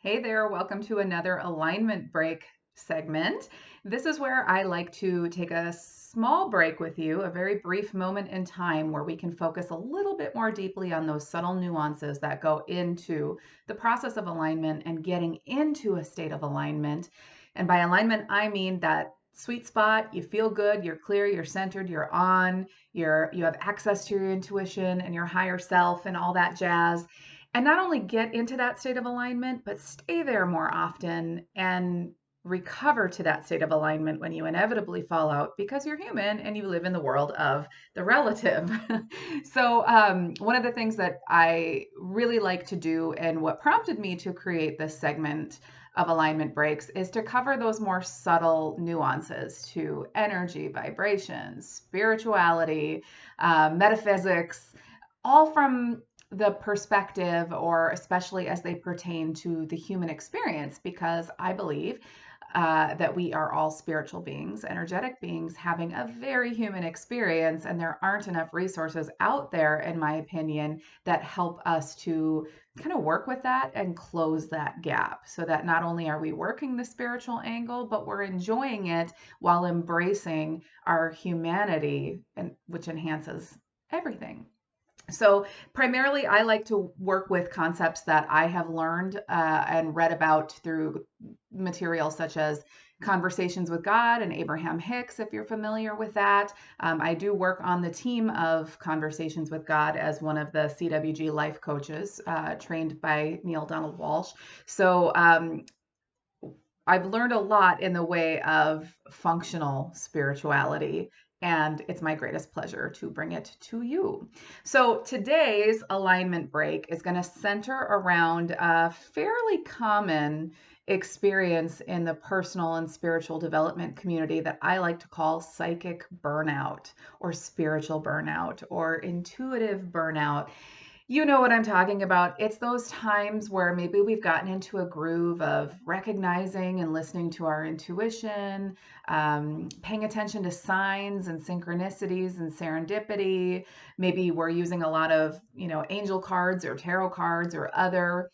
Hey there, welcome to another alignment break segment. This is where I like to take a small break with you, a very brief moment in time where we can focus a little bit more deeply on those subtle nuances that go into the process of alignment and getting into a state of alignment. And by alignment, I mean that sweet spot, you feel good, you're clear, you're centered, you're on, you have access to your intuition and your higher self and all that jazz, and not only get into that state of alignment, but stay there more often and recover to that state of alignment when you inevitably fall out because you're human and you live in the world of the relative. So, one of the things that I really like to do and what prompted me to create this segment of alignment breaks is to cover those more subtle nuances to energy, vibrations, spirituality, metaphysics, all from the perspective, or especially as they pertain to the human experience, because I believe that we are all spiritual beings, energetic beings having a very human experience, and there aren't enough resources out there, in my opinion, that help us to kind of work with that and close that gap so that not only are we working the spiritual angle, but we're enjoying it while embracing our humanity, and which enhances everything. So primarily, I like to work with concepts that I have learned and read about through materials such as Conversations with God and Abraham Hicks, if you're familiar with that. I do work on the team of Conversations with God as one of the CWG life coaches trained by Neil Donald Walsh. So I've learned a lot in the way of functional spirituality, and it's my greatest pleasure to bring it to you. So today's alignment break is going to center around a fairly common experience in the personal and spiritual development community that I like to call psychic burnout, or spiritual burnout, or intuitive burnout. You know what I'm talking about. It's those times where maybe we've gotten into a groove of recognizing and listening to our intuition, paying attention to signs and synchronicities and serendipity. Maybe we're using a lot of, angel cards or tarot cards or other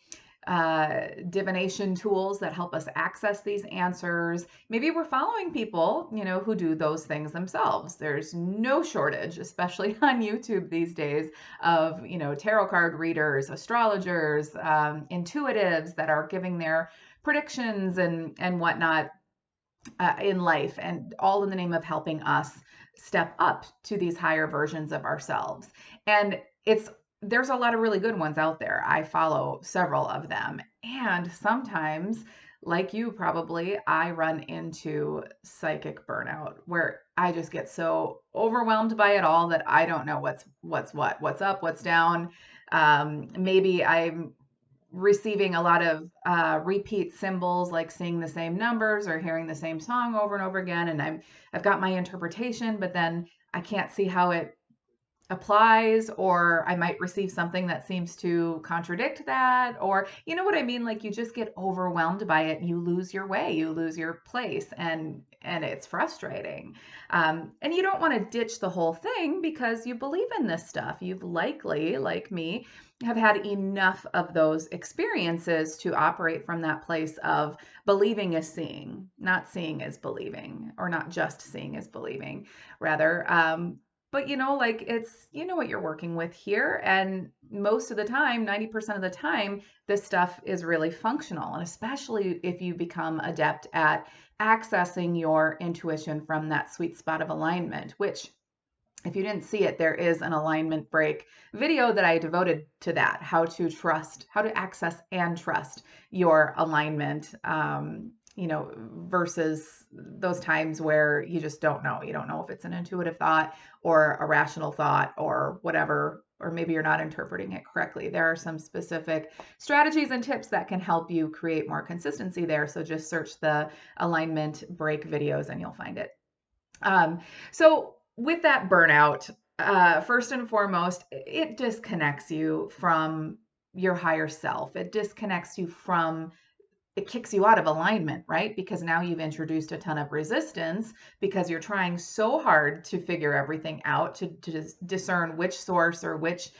divination tools that help us access these answers. Maybe we're following people, who do those things themselves. There's no shortage, especially on YouTube these days, of, tarot card readers, astrologers, intuitives that are giving their predictions and whatnot in life, and all in the name of helping us step up to these higher versions of ourselves. And there's a lot of really good ones out there. I follow several of them. And sometimes, like you probably, I run into psychic burnout where I just get so overwhelmed by it all that I don't know what's up, what's down. Maybe I'm receiving a lot of repeat symbols, like seeing the same numbers or hearing the same song over and over again, and I've got my interpretation, but then I can't see how it applies, or I might receive something that seems to contradict that, or you know what I mean, like you just get overwhelmed by it and you lose your way, you lose your place, and it's frustrating. And you don't want to ditch the whole thing because you believe in this stuff. You've likely, like me, have had enough of those experiences to operate from that place of believing is seeing, not seeing is believing, or not just seeing is believing, rather. But like what you're working with here. And most of the time, 90% of the time, this stuff is really functional. And especially if you become adept at accessing your intuition from that sweet spot of alignment, which, if you didn't see it, there is an alignment break video that I devoted to that, how to access and trust your alignment, versus those times where you just don't know. You don't know if it's an intuitive thought or a rational thought or whatever, or maybe you're not interpreting it correctly. There are some specific strategies and tips that can help you create more consistency there. So just search the alignment break videos and you'll find it. So with that burnout, first and foremost, it disconnects you from your higher self. It kicks you out of alignment, right? Because now you've introduced a ton of resistance because you're trying so hard to figure everything out, to discern which source or which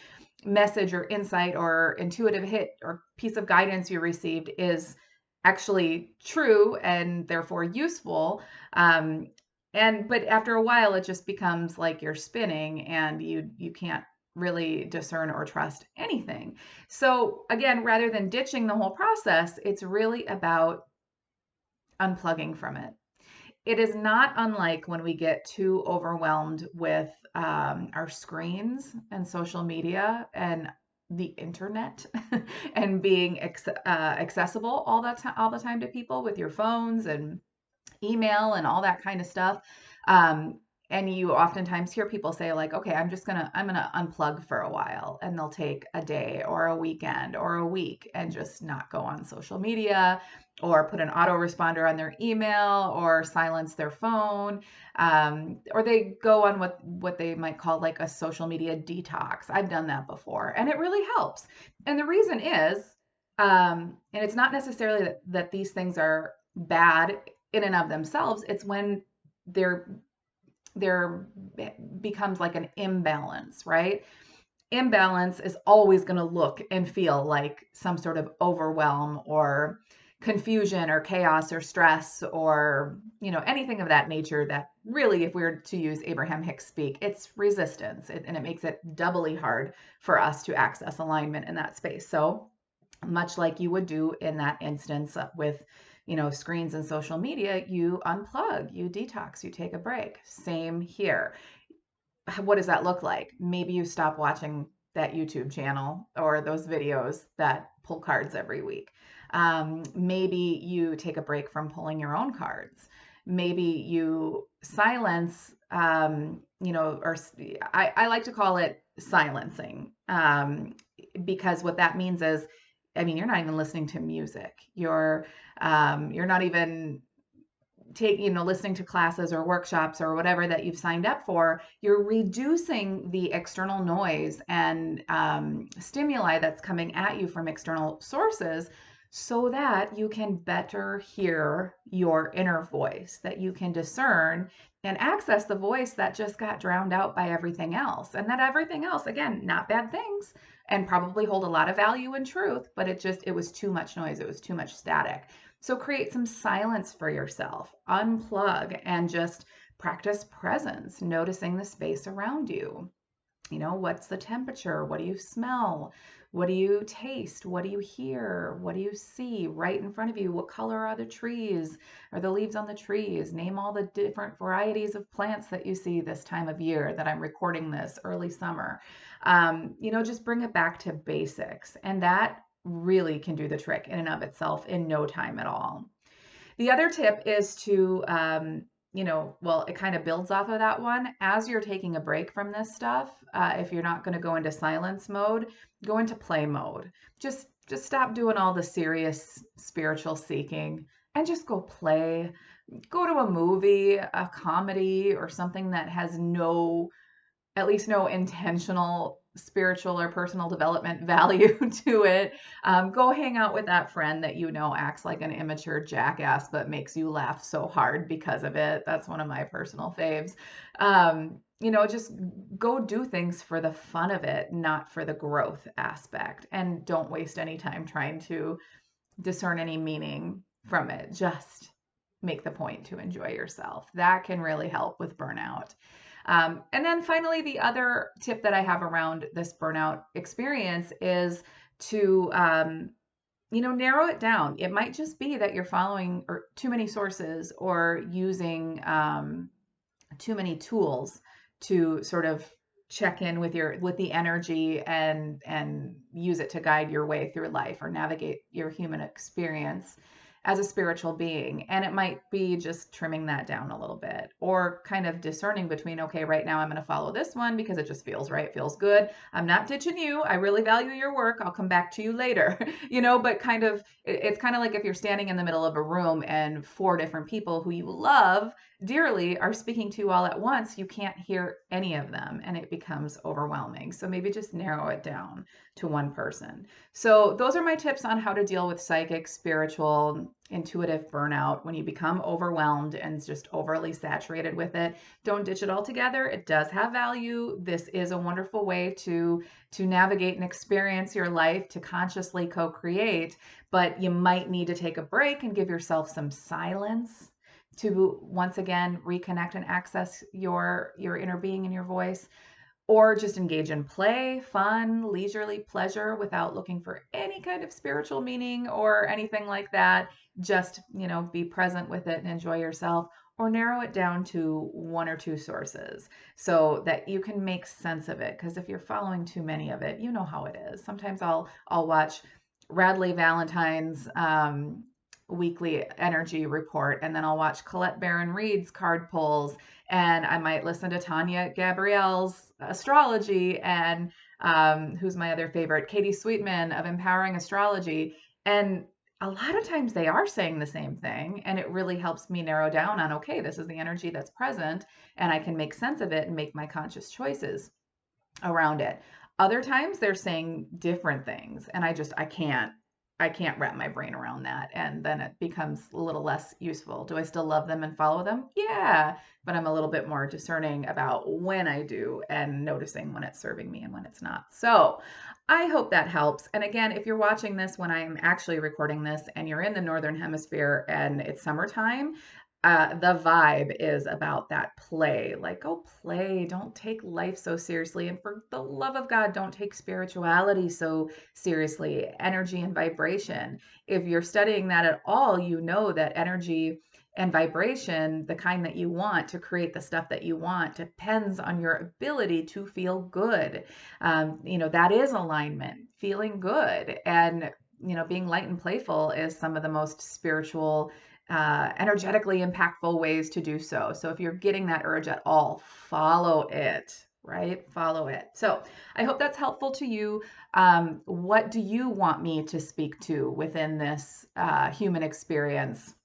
message or insight or intuitive hit or piece of guidance you received is actually true and therefore useful. Um, but after a while, it just becomes like you're spinning and you can't really discern or trust anything. So again, rather than ditching the whole process, it's really about unplugging from it. It is not unlike when we get too overwhelmed with our screens and social media and the internet and being accessible all the time to people with your phones and email and all that kind of stuff. Um, and you oftentimes hear people say like, okay, I'm gonna unplug for a while, and they'll take a day or a weekend or a week and just not go on social media or put an autoresponder on their email or silence their phone. Or they go on what they might call like a social media detox. I've done that before, and it really helps. And the reason is, and it's not necessarily that these things are bad in and of themselves. It's when there there becomes like an imbalance, right? Imbalance is always going to look and feel like some sort of overwhelm or confusion or chaos or stress or anything of that nature. That really, if we were to use Abraham Hicks speak, it's resistance, and it makes it doubly hard for us to access alignment in that space. So much like you would do in that instance with screens and social media, you unplug, you detox, you take a break. Same here. What does that look like? Maybe you stop watching that YouTube channel or those videos that pull cards every week. Maybe you take a break from pulling your own cards. Maybe you silence, or I like to call it silencing, because what that means is, I mean, you're not even listening to music. You're not even listening to classes or workshops or whatever that you've signed up for. You're reducing the external noise and stimuli that's coming at you from external sources so that you can better hear your inner voice, that you can discern and access the voice that just got drowned out by everything else. And that everything else, again, not bad things and probably hold a lot of value and truth, but it was too much noise. It was too much static. So create some silence for yourself, unplug, and just practice presence, noticing the space around you. What's the temperature? What do you smell? What do you taste? What do you hear? What do you see right in front of you? What color are the trees? Are the leaves on the trees? Name all the different varieties of plants that you see this time of year that I'm recording this early summer. Just bring it back to basics. And that really can do the trick in and of itself in no time at all. The other tip is to, well, it kind of builds off of that one. As you're taking a break from this stuff, if you're not going to go into silence mode, go into play mode. Just stop doing all the serious spiritual seeking and just go play. Go to a movie, a comedy, or something that has at least no intentional spiritual or personal development value to it. Go hang out with that friend that acts like an immature jackass but makes you laugh so hard because of it. That's one of my personal faves. Just go do things for the fun of it, not for the growth aspect. And don't waste any time trying to discern any meaning from it. Just make the point to enjoy yourself. That can really help with burnout. And then finally, the other tip that I have around this burnout experience is to, narrow it down. It might just be that you're following too many sources or using too many tools to sort of check in with the energy and use it to guide your way through life or navigate your human experience as a spiritual being. And it might be just trimming that down a little bit or kind of discerning between, okay, right now I'm going to follow this one because it just feels right, feels good. I'm not ditching you. I really value your work. I'll come back to you later, but it's kind of like if you're standing in the middle of a room and 4 different people who you love dearly are speaking to you all at once, you can't hear any of them and it becomes overwhelming. So maybe just narrow it down to one person. So those are my tips on how to deal with psychic, spiritual, intuitive burnout when you become overwhelmed and just overly saturated with it. Don't ditch it altogether. It does have value. This is a wonderful way to navigate and experience your life, to consciously co-create, but you might need to take a break and give yourself some silence to once again reconnect and access your inner being and your voice, or just engage in play, fun, leisurely pleasure without looking for any kind of spiritual meaning or anything like that. Just, be present with it and enjoy yourself, or narrow it down to one or two sources so that you can make sense of it. Because if you're following too many of it, you know how it is. Sometimes I'll watch Radley Valentine's weekly energy report, and then I'll watch Colette Baron Reed's card pulls, and I might listen to Tanya Gabrielle's astrology, and who's my other favorite, Katie Sweetman of Empowering Astrology. And a lot of times they are saying the same thing, and it really helps me narrow down on, okay, this is the energy that's present, and I can make sense of it and make my conscious choices around it. Other times they're saying different things, and I can't wrap my brain around that, and then it becomes a little less useful. Do I still love them and follow them? Yeah, but I'm a little bit more discerning about when I do and noticing when it's serving me and when it's not. So I hope that helps. And again, if you're watching this when I'm actually recording this and you're in the Northern Hemisphere and it's summertime, the vibe is about that play. Like, go play. Don't take life so seriously. And for the love of God, don't take spirituality so seriously. Energy and vibration. If you're studying that at all, you know that energy and vibration, the kind that you want to create the stuff that you want, depends on your ability to feel good. That is alignment, feeling good. And, being light and playful is some of the most spiritual, energetically impactful ways to do so. So if you're getting that urge at all, follow it, right? Follow it. So I hope that's helpful to you. What do you want me to speak to within this human experience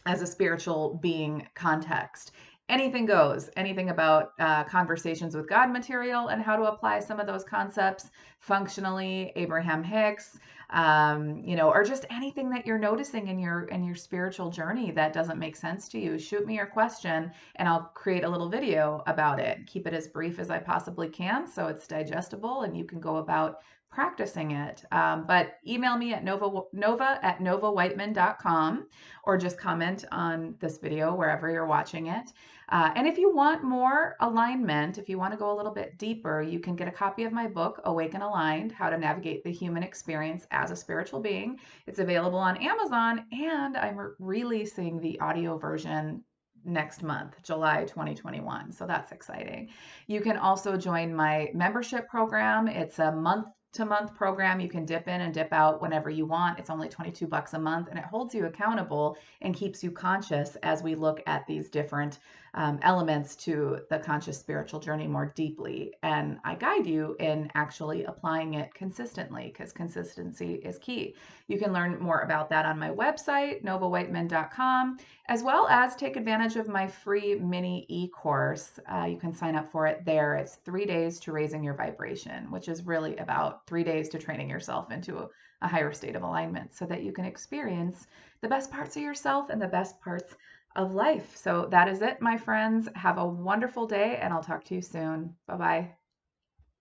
as a spiritual being context? Anything goes, anything about conversations with God material and how to apply some of those concepts functionally, Abraham Hicks, or just anything that you're noticing in your spiritual journey that doesn't make sense to you. Shoot me your question and I'll create a little video about it. Keep it as brief as I possibly can so it's digestible and you can go about practicing it. But email me at nova@novawhiteman.com, or just comment on this video wherever you're watching it. And if you want more alignment, if you want to go a little bit deeper, you can get a copy of my book, Awaken Aligned: How to Navigate the Human Experience as a Spiritual Being. It's available on Amazon, and I'm releasing the audio version next month, July 2021. So that's exciting. You can also join my membership program. It's a month-to-month program. You can dip in and dip out whenever you want. It's only $22 a month, and it holds you accountable and keeps you conscious as we look at these different elements to the conscious spiritual journey more deeply. And I guide you in actually applying it consistently, because consistency is key. You can learn more about that on my website, novawhiteman.com, as well as take advantage of my free mini e-course. You can sign up for it there. It's 3 days to raising your vibration, which is really about 3 days to training yourself into a higher state of alignment so that you can experience the best parts of yourself and the best parts of life. So that is it, my friends. Have a wonderful day, and I'll talk to you soon. Bye-bye.